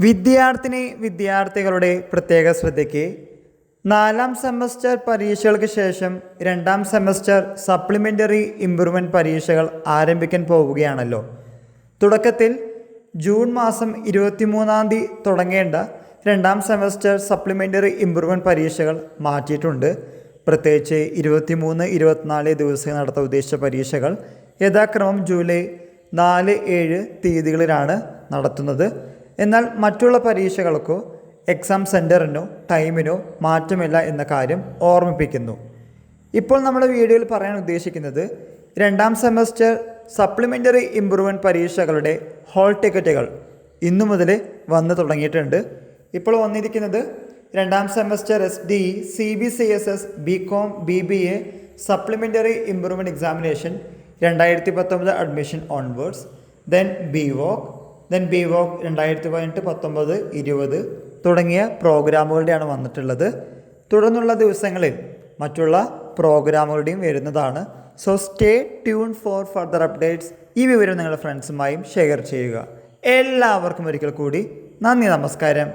വിദ്യാർത്ഥികളുടെ പ്രത്യേക ശ്രദ്ധയ്ക്ക് 4ാം സെമസ്റ്റർ പരീക്ഷകൾക്ക് ശേഷം 2ാം സെമസ്റ്റർ സപ്ലിമെൻ്ററി ഇംപ്രൂവ്മെൻറ്റ് പരീക്ഷകൾ ആരംഭിക്കാൻ പോവുകയാണല്ലോ. തുടക്കത്തിൽ ജൂൺ മാസം 23-ാം തീയതി തുടങ്ങേണ്ട 2ാം സെമസ്റ്റർ സപ്ലിമെൻ്ററി ഇംപ്രൂവ്മെൻറ്റ് പരീക്ഷകൾ മാറ്റിയിട്ടുണ്ട്. പ്രത്യേകിച്ച് 23-24 ദിവസം നടത്താൻ ഉദ്ദേശിച്ച പരീക്ഷകൾ യഥാക്രമം ജൂലൈ 4-7 തീയതികളിലാണ് നടത്തുന്നത്. എന്നാൽ മറ്റുള്ള പരീക്ഷകൾക്കോ എക്സാം സെൻറ്ററിനോ ടൈമിനോ മാറ്റമില്ല എന്ന കാര്യം ഓർമ്മിപ്പിക്കുന്നു. ഇപ്പോൾ നമ്മുടെ വീഡിയോയിൽ പറയാൻ ഉദ്ദേശിക്കുന്നത് 2ാം സെമസ്റ്റർ സപ്ലിമെൻ്ററി ഇംപ്രൂവ്മെൻറ്റ് പരീക്ഷകളുടെ ഹോൾ ടിക്കറ്റുകൾ ഇന്നു മുതൽ വന്നു തുടങ്ങിയിട്ടുണ്ട്. ഇപ്പോൾ വന്നിരിക്കുന്നത് 2ാം semester SDE, CBCSS, BCom, BBA supplementary improvement examination 2019 admission onwards, then BVOC 2018, 19, 20 തുടങ്ങിയ പ്രോഗ്രാമുകളുടെയാണ് വന്നിട്ടുള്ളത്. തുടർന്നുള്ള ദിവസങ്ങളിൽ മറ്റുള്ള പ്രോഗ്രാമുകളുടെയും വരുന്നതാണ്. So stay tune four further updates. ഈ വിവരം നിങ്ങളുടെ ഫ്രണ്ട്സുമായും ഷെയർ ചെയ്യുക. എല്ലാവർക്കും ഒരിക്കൽ കൂടി നന്ദി, നമസ്കാരം.